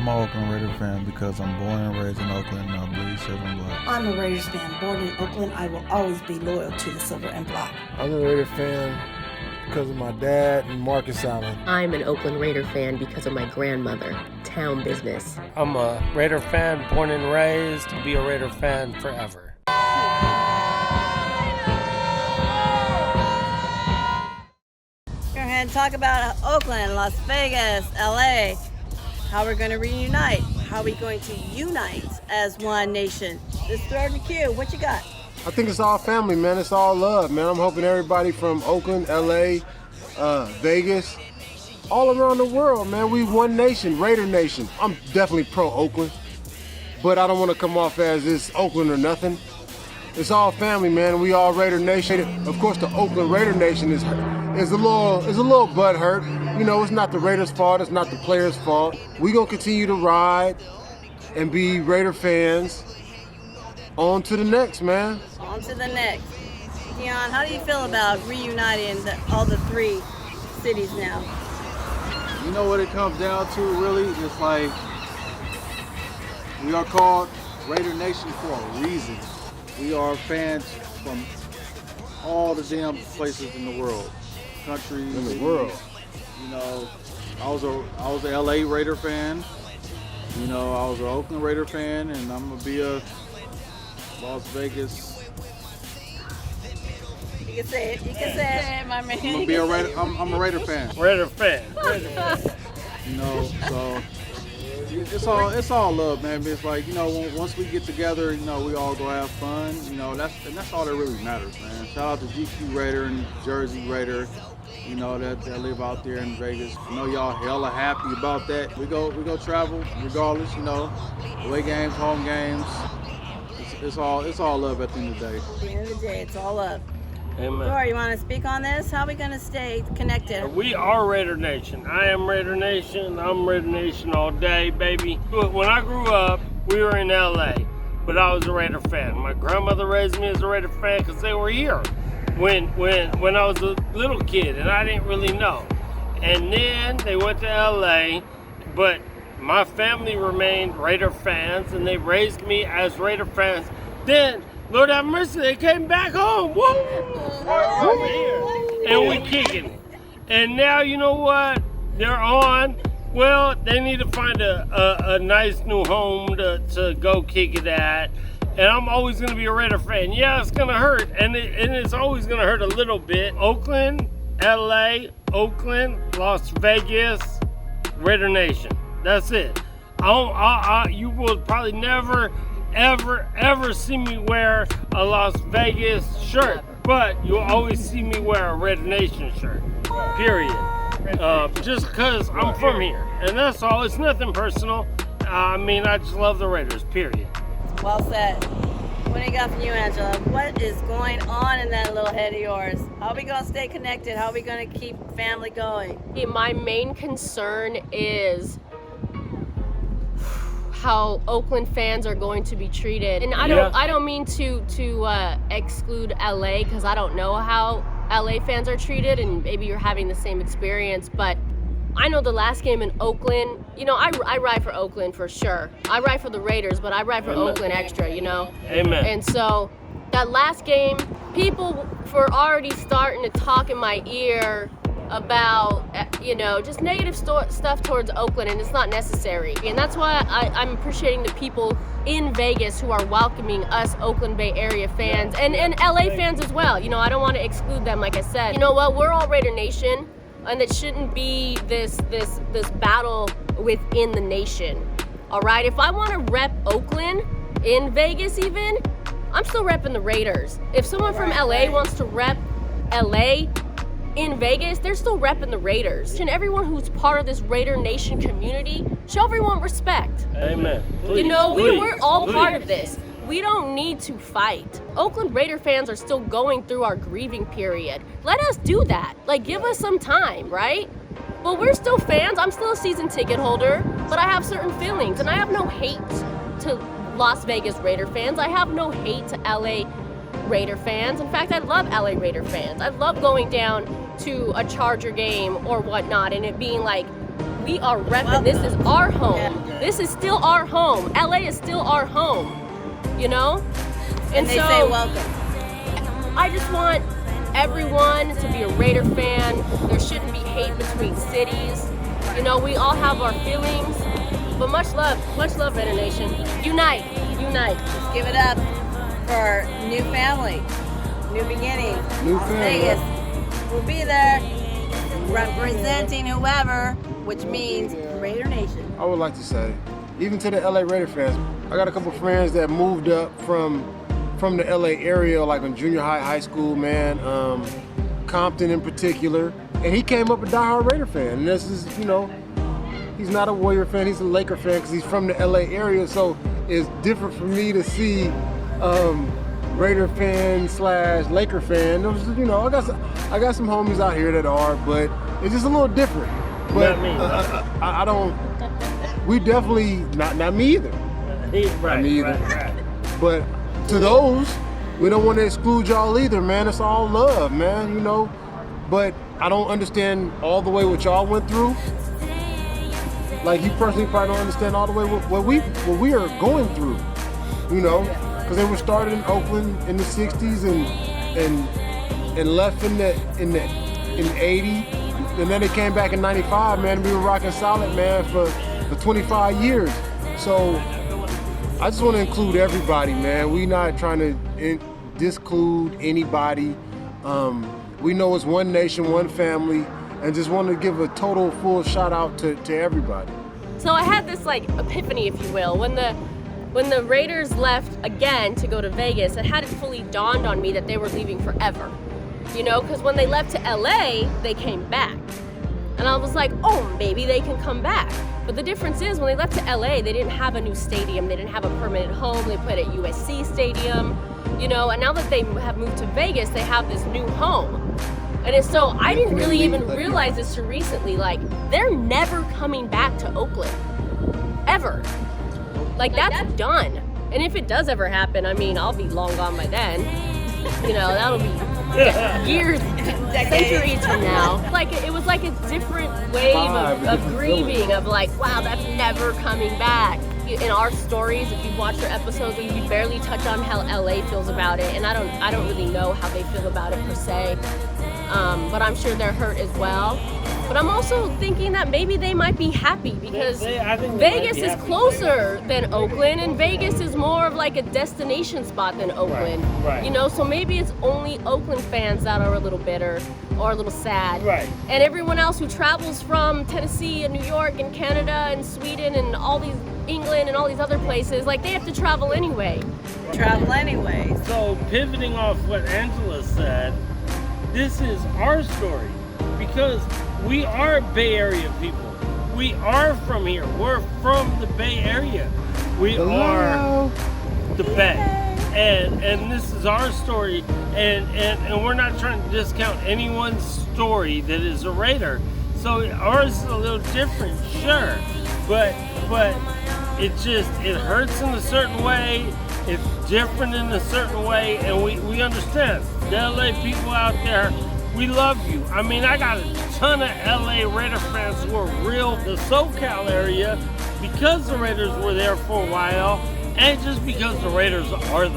I'm an Oakland Raider fan because I'm born and raised in Oakland and I bleed silver and black. I'm a Raiders fan. Born in Oakland, I will always be loyal to the silver and black. I'm a Raider fan because of my dad and Marcus Allen. I'm an Oakland Raider fan because of my grandmother, Town Business. I'm a Raider fan, born and raised, to be a Raider fan forever. Go ahead and talk about Oakland, Las Vegas, LA, how we're going to reunite, how we're going to unite as one nation. This third and Q, what you got? I think it's all family, man. It's all love, man. I'm hoping everybody from Oakland, LA, Vegas, all around the world, man. We one nation, Raider Nation. I'm definitely pro-Oakland, but I don't want to come off as this Oakland or nothing. It's all family, man. We all Raider Nation. Of course, the Oakland Raider Nation is a little butt hurt. You know, it's not the Raiders' fault. It's not the players' fault. We gonna continue to ride and be Raider fans. On to the next, man. On to the next. DEON, how do you feel about reuniting all the three cities now? You know what it comes down to, really? It's like we are called Raider Nation for a reason. We are fans from all the damn places in the world, countries In the world. You know, I was a LA Raider fan. You know, I was an Oakland Raider fan, and I'm gonna be a Las Vegas. You can say it. You can say it, my man. I'm gonna be a Raider. I'm a Raider fan. Raider fan. You know, so it's all love, man. It's like, you know, once we get together, you know, we all go have fun. You know, that's all that really matters, man. Shout out to GQ Raider and Jersey Raider. You know, that live out there in Vegas. I know y'all hella happy about that. We go travel regardless, you know. Away games, home games. It's all love at the end of the day. At the end of the day, it's all up. Amen. Thor, you want to speak on this? How are we going to stay connected? We are Raider Nation. I am Raider Nation. I'm Raider Nation all day, baby. When I grew up, we were in LA, but I was a Raider fan. My grandmother raised me as a Raider fan because they were here when I was a little kid, and I didn't really know. And then they went to LA, but my family remained Raider fans, and they raised me as Raider fans. Then, Lord have mercy, they came back home. Woo! Over here. And we kicking it. And now, you know what? They're on. Well, they need to find a nice new home to go kick it at. And I'm always going to be a Raider fan. Yeah, it's going to hurt. And it's always going to hurt a little bit. Oakland, LA, Oakland, Las Vegas, Raider Nation. That's it. You will probably never, ever see me wear a Las Vegas shirt, but you'll always see me wear a Raider Nation shirt, period. Just because I'm from here, and that's all. It's nothing personal. I mean, I just love the Raiders, period. Well said. What do you got from you, Angela? What is going on in that little head of yours? How are we going to stay connected? How are we going to keep family going? My main concern is how Oakland fans are going to be treated, and I don't mean to exclude LA, because I don't know how LA fans are treated, and maybe you're having the same experience, but I know the last game in Oakland, you know, I ride for Oakland for sure. I ride for the Raiders, but I ride for Oakland extra, you know? Amen. And so that last game, people were already starting to talk in my ear about, you know, just negative stuff towards Oakland, and it's not necessary. And that's why I'm appreciating the people in Vegas who are welcoming us Oakland Bay Area fans and LA fans as well. You know, I don't want to exclude them, like I said. You know what, we're all Raider Nation, and it shouldn't be this battle within the nation. All right, if I want to rep Oakland in Vegas even, I'm still repping the Raiders. If someone from LA wants to rep LA in Vegas, they're still repping the Raiders. And everyone who's part of this Raider Nation community, show everyone respect. Amen. Please, you know, we're all part of this. We don't need to fight. Oakland Raider fans are still going through our grieving period. Let us do that. Like, give us some time, right? Well, we're still fans. I'm still a season ticket holder, but I have certain feelings, and I have no hate to Las Vegas Raider fans. I have no hate to LA Raider fans. In fact, I love LA Raider fans. I love going down to a Charger game or whatnot, and it being like We are repping. This is our home. Yeah. This is still our home. LA is still our home, you know? And they so say welcome. I just want everyone to be a Raider fan. There shouldn't be hate between cities. You know, we all have our feelings, but much love, Raider Nation. Unite, unite. Let's give it up for new family, new beginnings. New Las family. Vegas will be there representing whoever, which means Raider Nation. I would like to say, even to the LA Raider fans, I got a couple friends that moved up from the LA area, like in junior high, high school, man. Compton in particular, and he came up a diehard Raider fan. And this is, you know, he's not a Warrior fan, he's a Laker fan because he's from the LA area. So it's different for me to see Raider fan / Laker fan. It was, you know, I got some homies out here that are, but it's just a little different. But Not me. I don't. We definitely not me either. Right, me either. right. But to those, we don't want to exclude y'all either, man. It's all love, man, you know. But I don't understand all the way what y'all went through. Like, you personally probably don't understand all the way what we are going through, you know. Because they were started in Oakland in the 60s and left in the 80, and then they came back in 95, man. We were rocking solid, man, for 25 years. So I just want to include everybody, man. We not trying to disclude anybody. We know it's one nation, one family, and just want to give a total full shout out to everybody. So I had this like epiphany, if you will, when the Raiders left again to go to Vegas. It hadn't fully dawned on me that they were leaving forever, you know, because when they left to LA, they came back, and I was like, oh, maybe they can come back. But the difference is, when they left to LA, they didn't have a new stadium, they didn't have a permanent home. They played at USC Stadium, you know, and now that they have moved to Vegas, they have this new home. And it's so, I didn't really even realize this till recently, like, they're never coming back to Oakland, ever. Like, that's done. And if it does ever happen, I mean, I'll be long gone by then. You know, that'll be years, centuries from now. Like, it was like a different wave of grieving, of like, wow, that's never coming back. In our stories, if you've watched our episodes, we barely touch on how LA feels about it, and I don't really know how they feel about it per se. But I'm sure they're hurt as well. But I'm also thinking that maybe they might be happy because I think Vegas is closer than Oakland, and Vegas is more of like a destination spot than Oakland. Right. You know, so maybe it's only Oakland fans that are a little bitter or a little sad. Right. And everyone else who travels from Tennessee and New York and Canada and Sweden and all these England and all these other places, like, they have to travel anyway. Travel anyway. So pivoting off what Angela said, this is our story because we are Bay Area people. We are from here. We're from the Bay Area. We are the Bay. And this is our story, and we're not trying to discount anyone's story that is a Raider. So ours is a little different, sure, but it hurts in a certain way. It's different in a certain way, and we understand. The LA people out there, we love you. I mean, I got a ton of LA Raider fans who are real, the SoCal area, because the Raiders were there for a while, and just because the Raiders are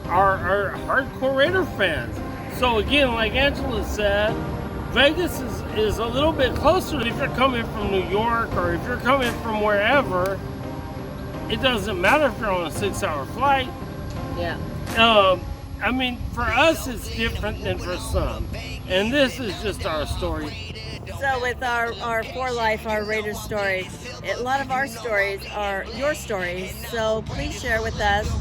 hardcore Raider fans. So again, like Angela said, Vegas is a little bit closer. If you're coming from New York or if you're coming from wherever, it doesn't matter if you're on a 6-hour flight. Yeah. I mean, for us, it's different than for some. And this is just our story. So with our For Life, our Raiders stories, a lot of our stories are your stories. So please share with us.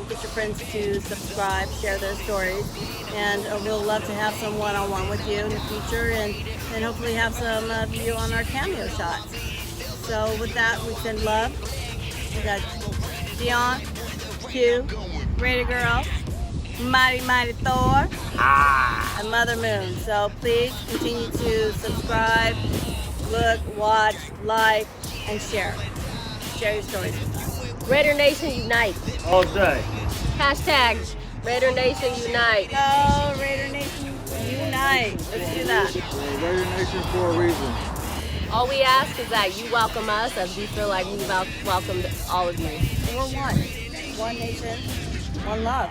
Get your friends to subscribe, share their stories. And we'll love to have some one-on-one with you in the future and hopefully have some of you on our cameo shots. So with that, we send love. We got DEON, Q, Raider Girl, Mighty Thor, and Mother Moon. So please continue to subscribe, look, watch, like, and share. Share your stories with us. Raider Nation unite. All day. Hashtag Raider Nation unite. Go Raider Nation Unite. Let's do that. Yeah, Raider Nation for a reason. All we ask is that you welcome us as we feel like we've welcomed all of you. We're one. One nation, one love.